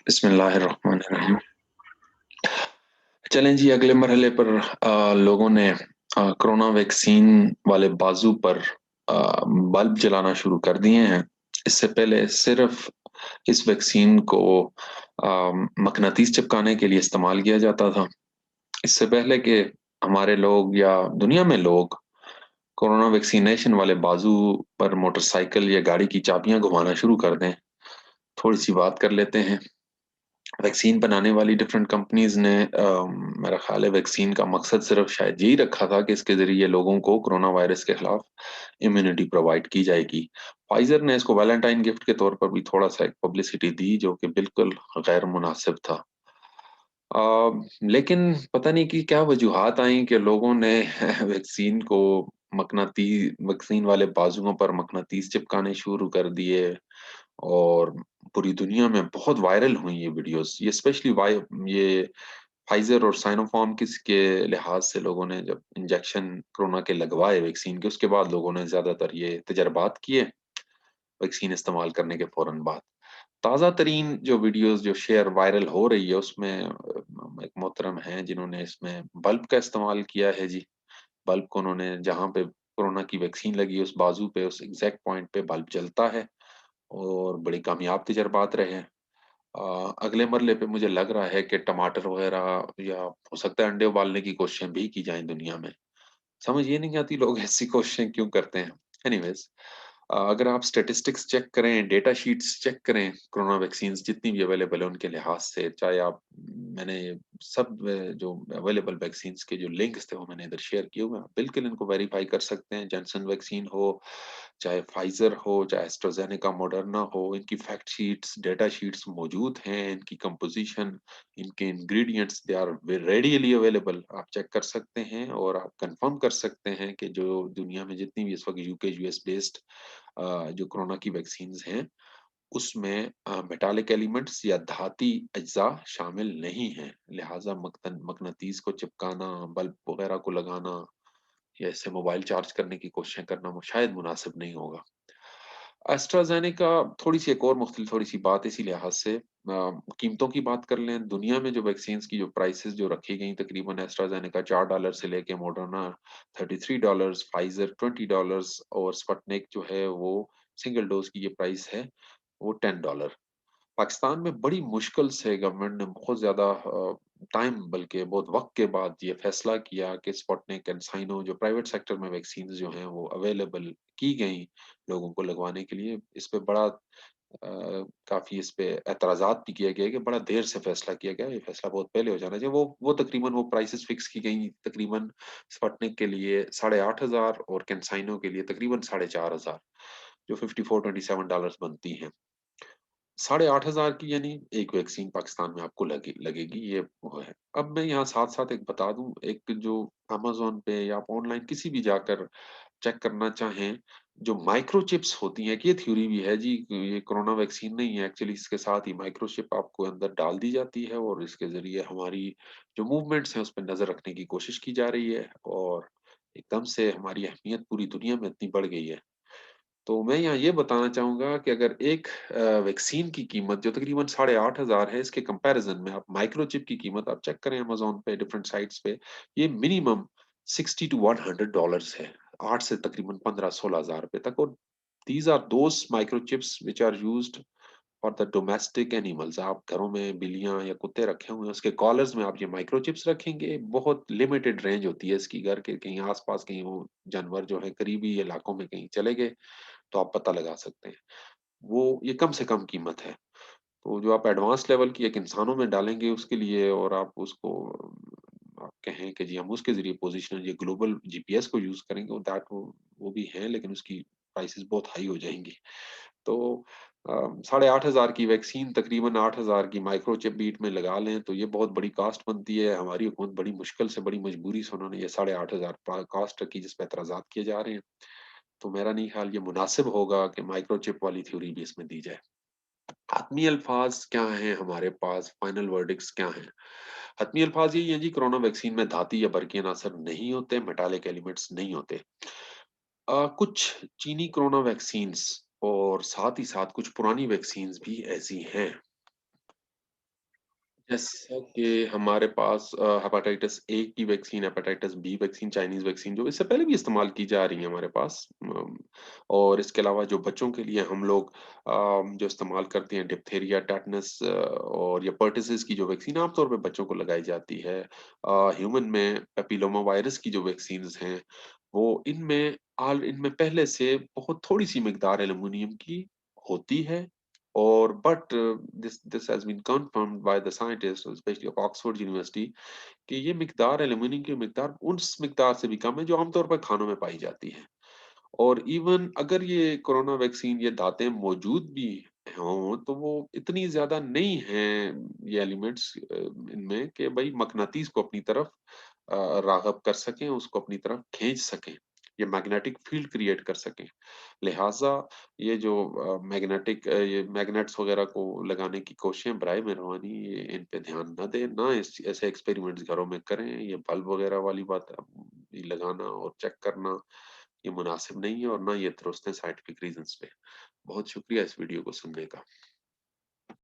बिस्मिल्लाहिर्रहमानिर्रहीम। चलें जी, अगले मरहले पर लोगों ने कोरोना वैक्सीन वाले बाजू पर बल्ब जलाना शुरू कर दिए हैं। इससे पहले सिर्फ इस वैक्सीन को मकनातीस चिपकाने के लिए इस्तेमाल किया जाता था। इससे पहले कि हमारे लोग या दुनिया में लोग कोरोना वैक्सीनेशन वाले बाजू पर मोटरसाइकिल या गाड़ी की चाबियां घुमाना शुरू कर दें, थोड़ी सी बात कर लेते हैं। वैक्सीन बनाने वाली डिफरेंट कंपनीज ने मेरा ख्याल है वैक्सीन का मकसद सिर्फ शायद यही रखा था कि इसके जरिए लोगों को कोरोना वायरस के खिलाफ इम्यूनिटी प्रोवाइड की जाएगी। फाइजर ने इसको वैलेंटाइन गिफ्ट के तौर पर भी थोड़ा सा एक पब्लिसिटी दी, जो कि बिल्कुल गैर मुनासिब था। लेकिन पता नहीं कि क्या वजूहात आई कि लोगों ने वैक्सीन को मकनाती वैक्सीन वाले बाजुओं पर मकनातीस चिपकाने शुरू कर दिए, और पूरी दुनिया में बहुत वायरल हुई ये वीडियोस। ये स्पेशली ये फाइजर और साइनोफार्म के लिहाज से लोगों ने जब इंजेक्शन कोरोना के लगवाए वैक्सीन के, उसके बाद लोगों ने ज्यादातर ये तजर्बात किए वैक्सीन इस्तेमाल करने के फौरन बाद। ताज़ा तरीन जो वीडियोस जो शेयर वायरल हो रही है उसमें एक मोहतरम हैं जिन्होंने इसमें बल्ब का इस्तेमाल किया है जी। बल्ब को उन्होंने जहाँ पे कोरोना की वैक्सीन लगी उस बाजू पे, उस एग्जैक्ट पॉइंट पे बल्ब जलता है, और बड़ी कामयाब तजर्बात रहे हैं। अगले मरले पे मुझे लग रहा है कि टमाटर वगैरह या हो सकता है अंडे उबालने की कोशिशें भी की जाएं दुनिया में। समझ ये नहीं आती लोग ऐसी कोशिशें क्यों करते हैं। एनीवेज, अगर आप स्टेटिस्टिक्स चेक करें, डेटा शीट्स चेक करें, कोरोना वैक्सीन जितनी भी अवेलेबल है उनके लिहाज से, चाहे आप मैंने सब जो अवेलेबल वैक्सीन के जो लिंक्स थे वो मैंने इधर शेयर किए हुए हैं, आप बिल्कुल इनको वेरीफाई कर सकते हैं। जॉनसन वैक्सीन हो, चाहे फाइजर हो, चाहे एस्ट्राजेनेका मॉडर्ना हो, इनकी फैक्ट शीट्स डेटा शीट्स मौजूद हैं। इनकी कंपोजिशन, इनके ingredients they are readily available, आप चेक कर सकते हैं और आप कंफर्म कर सकते हैं कि जो दुनिया में जितनी भी इस वक्त यूके यूएस बेस्ड जो कोरोना की वैक्सीन हैं उसमें मेटालिक एलिमेंट्स या धाती अज्जा शामिल नहीं है। लिहाजा मकनातीस को चिपकाना, बल्ब वगैरह को लगाना या इससे मोबाइल चार्ज करने की कोशिशें करना वो शायद मुनासिब नहीं होगा। एस्ट्राजेनेका थोड़ी सी एक और मुख्तलिफ थोड़ी सी बात इसी लिहाज से, कीमतों की बात कर लें। दुनिया में जो वैक्सीन की जो प्राइसेस जो रखी गई तकरीबन एस्ट्राजेनेका $4 से लेके मॉडर्ना $33, फाइजर $20, और स्पुतनिक जो है वो सिंगल डोज की ये प्राइस है वो $10। पाकिस्तान में बड़ी मुश्किल से गवर्नमेंट ने बहुत ज्यादा टाइम, बल्कि बहुत वक्त के बाद ये फैसला किया कि स्पुतनिक एंड साइनो जो प्राइवेट सेक्टर में वैक्सीन जो हैं वो अवेलेबल की गई लोगों को लगवाने के लिए। इस पे बड़ा काफी इस पे एतराजात भी किया गया कि बड़ा देर से फैसला किया गया, ये फैसला बहुत पहले हो जाना चाहिए। वो तकरीबन वो प्राइसेस फिक्स की गई तकरीबन स्पुतनिक के लिए 8,500 और कैंसाइनो के लिए तकरीबन 4,500, जो $54-27 बनती हैं। 8,500 की यानी एक वैक्सीन पाकिस्तान में आपको लगेगी, ये वो है। अब मैं यहाँ साथ साथ एक बता दूं, एक जो अमेजोन पे या आप ऑनलाइन किसी भी जाकर चेक करना चाहें, जो माइक्रोचिप्स होती हैं, कि ये थ्योरी भी है जी, ये कोरोना वैक्सीन नहीं है एक्चुअली, इसके साथ ही माइक्रोचिप आपको अंदर डाल दी जाती है और इसके जरिए हमारी जो मूवमेंट्स हैं उस पर नजर रखने की कोशिश की जा रही है, और एकदम से हमारी अहमियत पूरी दुनिया में इतनी बढ़ गई है। तो मैं यहाँ ये बताना चाहूंगा कि अगर एक वैक्सीन की कीमत जो तकरीबन 8,500 है, इसके कंपैरिजन में आप माइक्रोचिप की कीमत आप चेक करें अमेजोन पे डिफरेंट साइट्स पे, ये मिनिमम $60 to $100 है। 8 से तकरीबन 15-16 हजार रुपए तक। और these are those microchips which are used for the domestic animals. आप घरों में बिल्लियां या कुत्ते रखे हुए हैं, उसके कॉलर्स में आप ये माइक्रोचिप्स रखेंगे। बहुत लिमिटेड रेंज होती है इसकी, घर के कहीं आसपास कहीं वो जानवर जो है करीबी इलाकों में कहीं चले गए तो आप पता लगा सकते हैं। वो ये कम से कम कीमत है। तो जो आप एडवांस लेवल की एक इंसानों में डालेंगे उसके लिए, और आप उसको आप कहें कि जी हम उसके ज़रिए पोज़िशनल या ग्लोबल जीपीएस को यूज़ करेंगे, वो भी है, लेकिन उसकी प्राइसेज़ बहुत हाई हो जाएँगी। तो 8,500 की वैक्सीन तकरीबन 8,000 की माइक्रोचिप बीट में लगा लें तो ये बहुत बड़ी कॉस्ट बनती है। हमारी हुकूमत बड़ी मुश्किल से, बड़ी मजबूरी से उन्होंने ये 8,500 कॉस्ट रखी जिस पे एतराज़ात किए जा रहे हैं। तो मेरा नहीं ख्याल ये मुनासिब होगा कि माइक्रोचिप वाली थ्योरी भी इसमें दी जाए। हतमी अल्फाज क्या हैं हमारे पास, फाइनल वर्डिक्ट्स क्या हैं? हतमी अल्फाज यही है जी, कोरोना वैक्सीन में धाती या बरकी अनासर नहीं होते, मेटालिक एलिमेंट्स नहीं होते। कुछ चीनी कोरोना वैक्सीन्स और साथ ही साथ कुछ पुरानी वैक्सीन्स भी ऐसी हैं। जैसा कि हमारे पास हेपेटाइटिस ए की vaccine, hepatitis B vaccine, Chinese vaccine जो इससे पहले भी इस्तेमाल की जा रही है हमारे पास। और इसके अलावा जो बच्चों के लिए हम लोग जो इस्तेमाल करते हैं डिप्थीरिया, टेटनस और या पर्टिसिस की जो वैक्सीन आम तौर पे बच्चों को लगाई जाती है। ह्यूमन में पैपिलोमा वायरस की जो वैक्सीन्स हैं, वो इनमें पहले से बहुत थोड़ी-सी मिकदार एल्यूमीनियम की होती है। और but this has been confirmed by the scientist specially of Oxford University कि ये मिकदार एल्यूमीनियम की मिकदार उस मिकदार से भी कम है जो आमतौर पर खानों में पाई जाती है। और इवन अगर ये कोरोना वैक्सीन ये दातें मौजूद भी हों, तो वो इतनी ज़्यादा नहीं हैं ये एलिमेंट्स इनमें कि भई मक़नातीस को अपनी तरफ राग़ब कर सकें, उसको अपनी तरफ खींच सकें। ये मैग्नेटिक फ़ील्ड क्रिएट कर सकें। लिहाज़ा ये जो ये मैग्नेट्स वग़ैरह को लगाने की कोशिशें बराए मेहरबानी ये इन पे ध्यान ना दें, ना इस ऐसे एक्सपेरिमेंट्स घरों में करें। ये बल्ब वग़ैरह वाली बात ये लगाना और चेक करना ये मुनासिब नहीं है और ना ये दुरुस्त है साइंटिफिक रीज़न्स पे। बहुत शुक्रिया इस वीडियो को सुनने का।